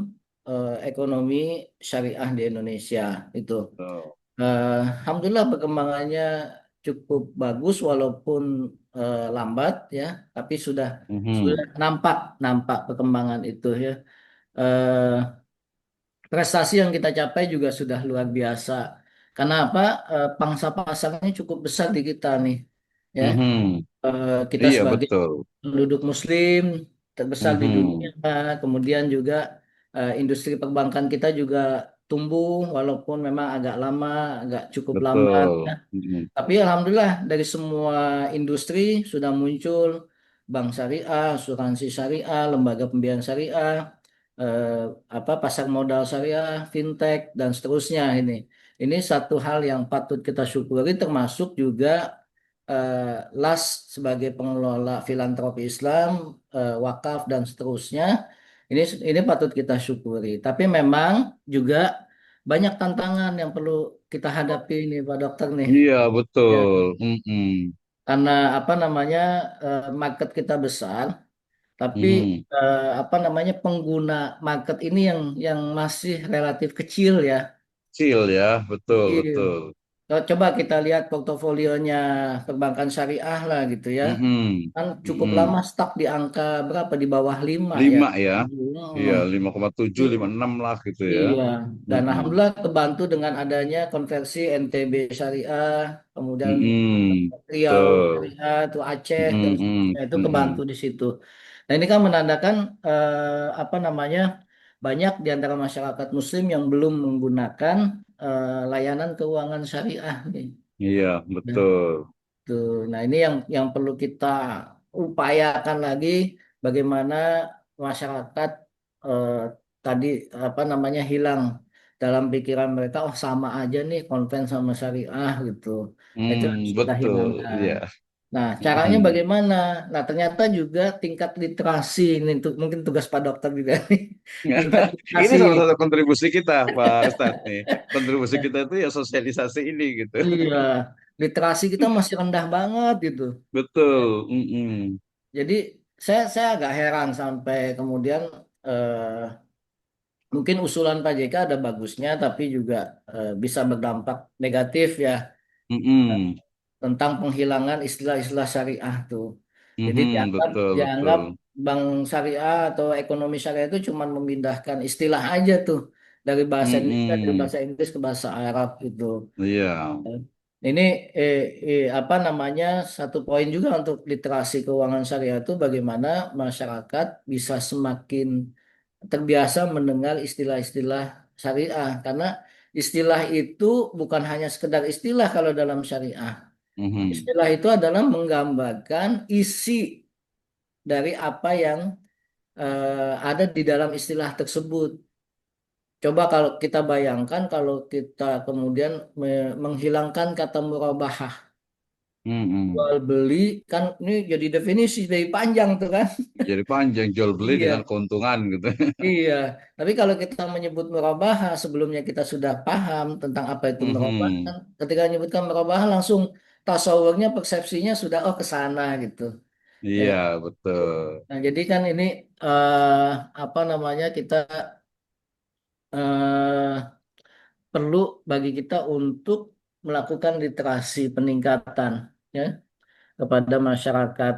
ekonomi syariah di Indonesia itu. Betul. Alhamdulillah perkembangannya cukup bagus walaupun lambat ya, tapi sudah Mhm. nampak nampak perkembangan itu ya. Eh, Prestasi yang kita capai juga sudah luar biasa. Karena apa? Pangsa pasarnya cukup besar di kita nih, ya. Mhm. Kita Iya, sebagai betul. penduduk Muslim terbesar di dunia, Mhm. kemudian juga industri perbankan kita juga tumbuh walaupun memang agak lama, agak cukup lambat. Betul. Mhm. Tapi alhamdulillah dari semua industri sudah muncul bank syariah, asuransi syariah, lembaga pembiayaan syariah, eh, pasar modal syariah, fintech dan seterusnya ini. Ini satu hal yang patut kita syukuri termasuk juga LAS sebagai pengelola filantropi Islam, wakaf dan seterusnya. Ini ini patut kita syukuri. Tapi memang juga banyak tantangan yang perlu kita hadapi nih Pak Dokter nih. Iya, Ya, betul. Mhm. karena apa namanya market kita besar, tapi Mhm. apa namanya pengguna market ini yang masih relatif kecil ya, Kecil ya, betul, kecil. betul. Coba kita lihat portofolionya perbankan syariah lah gitu ya, Mhm. kan cukup lama Mhm. stuck di angka berapa di bawah 5 ya. 5 ya. Iya, Hmm. 5,7, 5,6 lah gitu ya. Iya, dan Mhm. alhamdulillah kebantu dengan adanya konversi NTB Syariah, kemudian Mhm. Riau Betul. Syariah, itu Aceh dan Mhm. seterusnya itu kebantu Mhm. di situ. Nah ini kan menandakan apa namanya banyak di antara masyarakat Muslim yang belum menggunakan layanan keuangan syariah nih. Iya, Nah, betul. tuh. Nah ini yang perlu kita upayakan lagi bagaimana masyarakat eh, tadi apa namanya hilang dalam pikiran mereka, oh sama aja nih konven sama syariah gitu. Nah, itu harus kita Betul. hilangkan. Iya. Nah caranya Mhm. bagaimana? Nah ternyata juga tingkat literasi ini mungkin tugas Pak Dokter juga nih. Tingkat Ini literasi, salah satu kontribusi kita, Pak Ustadz nih. Kontribusi kita itu ya sosialisasi ini gitu. iya, literasi kita masih rendah banget gitu. Betul. Mhm. Jadi saya agak heran sampai kemudian eh, mungkin usulan Pak JK ada bagusnya, tapi juga bisa berdampak negatif ya Mhm. tentang penghilangan istilah-istilah syariah tuh. Jadi Mhm. dianggap Betul, dianggap betul. bank syariah atau ekonomi syariah itu cuma memindahkan istilah aja tuh dari bahasa Indonesia dari Mhm. bahasa Inggris ke bahasa Arab gitu. Iya. Ini apa namanya satu poin juga untuk literasi keuangan syariah itu bagaimana masyarakat bisa semakin terbiasa mendengar istilah-istilah syariah karena istilah itu bukan hanya sekedar istilah kalau dalam syariah. Mhm. Istilah itu adalah menggambarkan isi dari apa yang ada di dalam istilah tersebut. Coba kalau kita bayangkan kalau kita kemudian menghilangkan kata murabahah Mhm. jual beli kan ini jadi definisi dari panjang tuh kan. Jadi panjang jual beli dengan Iya, keuntungan gitu. iya. Tapi kalau kita menyebut murabahah sebelumnya kita sudah paham tentang apa itu murabahah. Mhm. Ketika menyebutkan murabahah langsung tasawurnya persepsinya sudah oh ke sana gitu. Iya, betul. Nah, jadi kan ini eh, apa namanya kita eh, perlu bagi kita untuk melakukan literasi peningkatan ya kepada masyarakat.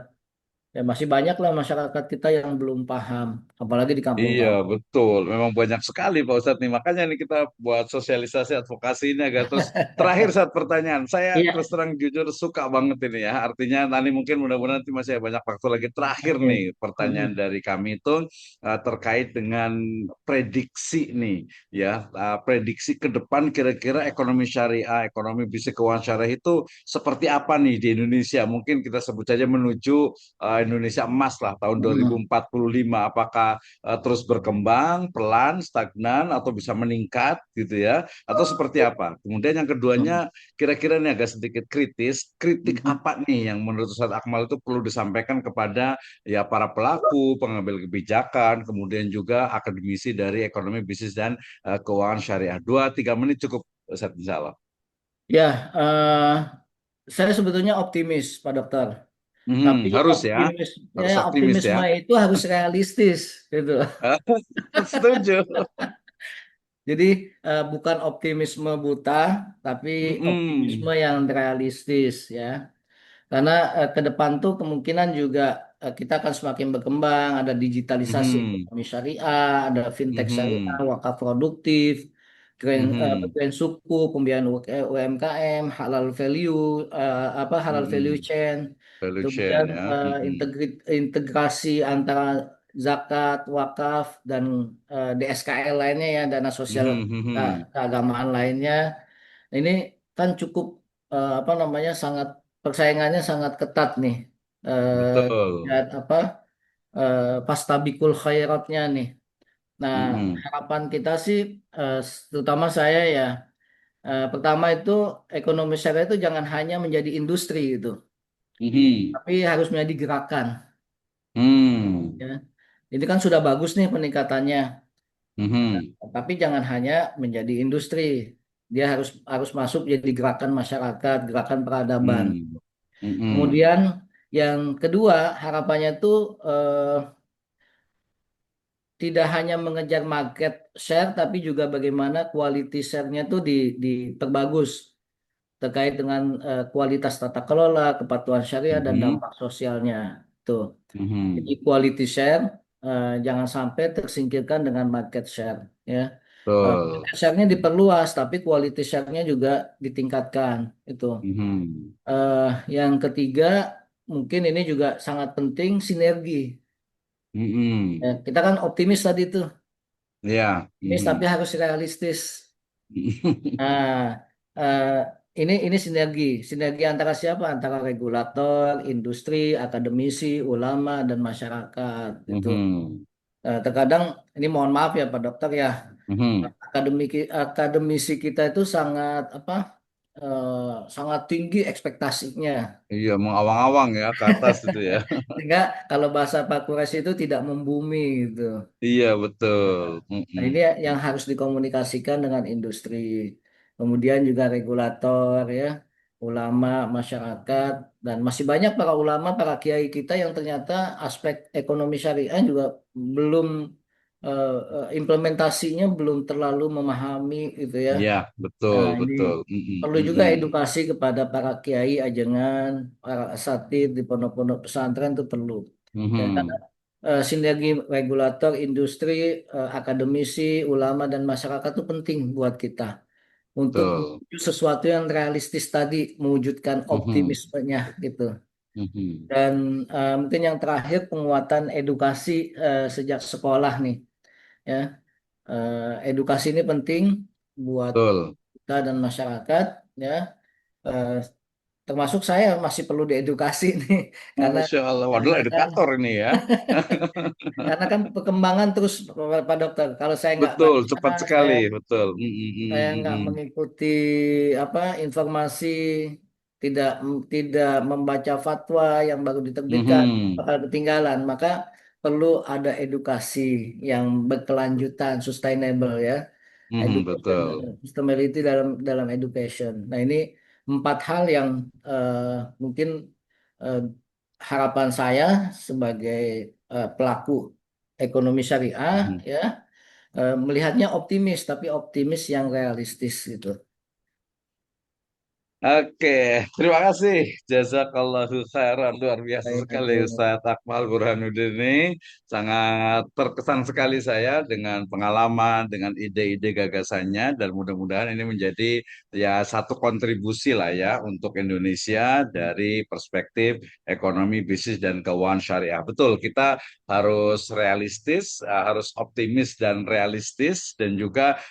Ya masih banyak lah masyarakat kita yang belum paham, apalagi di Iya, kampung-kampung. betul. Memang banyak sekali Pak Ustadz nih. Makanya nih kita buat sosialisasi advokasi ini agak terus. Terakhir saat pertanyaan, saya terus Iya, terang jujur suka banget ini ya. Artinya nanti mungkin mudah-mudahan nanti masih banyak waktu lagi. Terakhir oke. nih pertanyaan Mm-mm. dari kami itu terkait dengan prediksi nih ya. Prediksi ke depan kira-kira ekonomi syariah, ekonomi bisnis keuangan syariah itu seperti apa nih di Indonesia? Mungkin kita sebut saja menuju Indonesia emas lah tahun Mm-mm. 2045. Apakah terus berkembang, pelan, stagnan, atau bisa meningkat gitu ya, atau seperti apa. Kemudian yang keduanya, Mm-mm. kira-kira ini agak sedikit kritis, kritik Mm-mm. apa nih yang menurut Ustadz Akmal itu perlu disampaikan kepada ya para pelaku, pengambil kebijakan, kemudian juga akademisi dari ekonomi bisnis dan keuangan syariah. 2-3 menit cukup, Ustadz, insya Allah. Ya, saya sebetulnya optimis, Pak Dokter. Tapi Harus ya, optimisnya, harus optimis ya. optimisme itu harus realistis, gitu. Setuju. Jadi bukan optimisme buta, tapi optimisme Mm-mm. yang realistis, ya. Karena ke depan tuh kemungkinan juga kita akan semakin berkembang, ada digitalisasi Mhm. ekonomi syariah, ada fintech syariah, Mhm. wakaf produktif, Mhm. green suku, pembiayaan UMKM, halal value, halal value Mhm. chain, Value kemudian chain ya. Mhm. integrasi antara zakat, wakaf, dan DSKL lainnya ya, dana sosial Mhm. Mhm. keagamaan lainnya. Ini kan cukup apa namanya sangat persaingannya sangat ketat nih. Betul. Dan apa fastabikul khairatnya nih. Nah, Mhm. harapan kita sih terutama saya ya pertama itu ekonomi syariah itu jangan hanya menjadi industri gitu, Mhm. tapi harus menjadi gerakan Hmm. ya. Ini kan sudah bagus nih peningkatannya, Mhm. tapi jangan hanya menjadi industri. Dia harus harus masuk jadi gerakan masyarakat, gerakan peradaban. Hmm. Mhm. Kemudian yang kedua harapannya itu tidak hanya mengejar market share tapi juga bagaimana quality share-nya itu diperbagus terkait dengan kualitas tata kelola, kepatuhan syariah dan Mhm. dampak sosialnya. Tuh. Jadi Mhm. quality share jangan sampai tersingkirkan dengan market share ya. Betul. Market share-nya diperluas tapi quality share-nya juga ditingkatkan itu. Mhm. Eh, yang ketiga, mungkin ini juga sangat penting sinergi. Ya, Mhm. kita kan optimis tadi tuh, Ya. optimis tapi Mhm. harus realistis. Nah, eh, ini sinergi, sinergi antara siapa? Antara regulator, industri, akademisi, ulama, dan masyarakat. Itu. Mhm. Terkadang ini mohon maaf ya Pak Dokter ya, Mhm. akademisi kita itu sangat apa? Sangat tinggi ekspektasinya. Iya, mengawang-awang ya ke atas itu ya. Sehingga kalau bahasa Pak Quraisy itu tidak membumi gitu. Iya, betul. Nah, Mhm. ini yang harus dikomunikasikan dengan industri. Kemudian juga regulator ya, ulama, masyarakat, dan masih banyak para ulama, para kiai kita yang ternyata aspek ekonomi syariah juga belum implementasinya belum terlalu memahami gitu ya. Iya, betul, Nah, ini betul. Mhm. perlu juga Mhm. edukasi kepada para kiai ajengan, para asatid di pondok-pondok pesantren itu perlu. Ya, karena Mhm. sinergi regulator, industri, akademisi, ulama dan masyarakat itu penting buat kita untuk Betul. menuju sesuatu yang realistis tadi, mewujudkan Mhm. optimismenya gitu. Mhm. Dan mungkin yang terakhir penguatan edukasi sejak sekolah nih, ya. Edukasi ini penting buat Betul. kita dan masyarakat, ya. Eh, Termasuk saya masih perlu diedukasi nih, karena Masya Allah, waduh karena kan edukator ini ya. karena kan perkembangan terus Pak Dokter. Kalau saya nggak Betul, baca, cepat saya sekali, betul. saya nggak mengikuti apa informasi, tidak tidak membaca fatwa yang baru diterbitkan, Mhm. bakal ketinggalan. Maka perlu ada edukasi yang berkelanjutan, sustainable ya, education, Betul. sustainability dalam dalam education. Nah ini empat hal yang mungkin eh, harapan saya sebagai pelaku ekonomi syariah Mhm. ya, melihatnya optimis, tapi optimis yang realistis gitu. Oke, terima kasih. Jazakallahu khairan. Luar biasa Baik, sekali Ustaz Akmal Burhanuddin ini. Sangat terkesan sekali saya dengan pengalaman, dengan ide-ide gagasannya. Dan mudah-mudahan ini menjadi ya satu kontribusi lah ya untuk Indonesia dari perspektif ekonomi, bisnis, dan keuangan syariah. Betul, kita harus realistis, harus optimis dan realistis, dan juga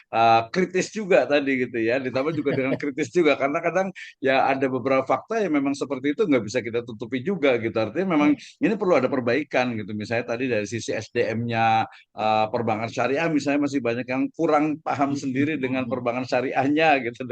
kritis juga tadi gitu ya. Ditambah juga dengan kritis juga, karena kadang ya ada beberapa fakta yang memang seperti itu nggak bisa kita tutupi juga gitu. Artinya memang ini perlu ada perbaikan gitu. Misalnya tadi dari sisi SDM-nya perbankan syariah misalnya masih banyak yang kurang paham sendiri dengan perbankan syariahnya gitu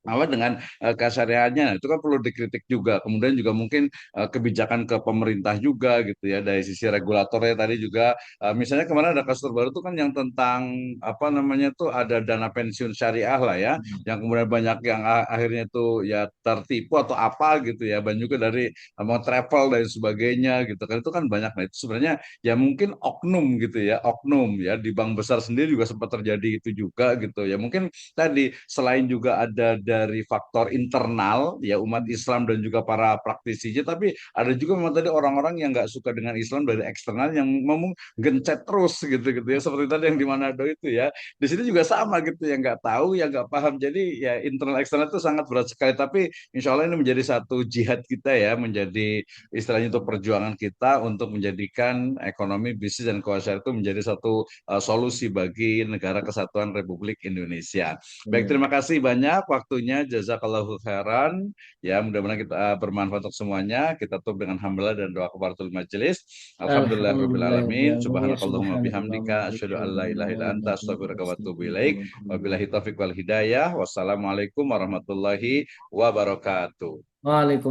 apa dengan kasariannya. Nah, itu kan perlu dikritik juga. Kemudian juga mungkin kebijakan ke pemerintah juga gitu ya, dari sisi regulatornya tadi juga. Misalnya kemarin ada kasus terbaru tuh kan yang tentang apa namanya tuh ada dana pensiun syariah lah ya, yang kemudian banyak yang akhirnya tuh ya tertipu atau apa gitu ya, dan juga dari mau travel dan sebagainya gitu kan, itu kan banyak. Nah itu sebenarnya ya mungkin oknum gitu ya, oknum ya di bank besar sendiri juga sempat terjadi itu juga gitu ya. Mungkin tadi selain juga ada dari faktor internal ya umat Islam dan juga para praktisinya, tapi ada juga memang tadi orang-orang yang nggak suka dengan Islam dari eksternal yang ngomong gencet terus gitu gitu ya, seperti tadi yang di Manado itu ya. Di sini juga sama gitu, yang nggak tahu, yang nggak paham. Jadi ya internal eksternal itu sangat berat sekali, tapi insya Allah ini menjadi satu jihad kita ya, menjadi istilahnya itu perjuangan kita untuk menjadikan ekonomi, bisnis, dan keuangan itu menjadi satu solusi bagi negara kesatuan Republik Indonesia. Baik, terima kasih banyak waktunya. Jazakallahu khairan. Ya, mudah-mudahan kita bermanfaat untuk semuanya. Kita tutup dengan hamdalah dan doa kafaratul majelis. Alhamdulillahirabbil alamin. Alhamdulillahirobbilalamin. Subhanakallahumma Subhanakallahumma bihamdika asyhadu an wabihamdika. la ilaha illa anta astaghfiruka wa atubu ilaik. Wabillahi taufiq wal hidayah. Wassalamualaikum warahmatullahi wabarakatuh. Waalaikumsalam.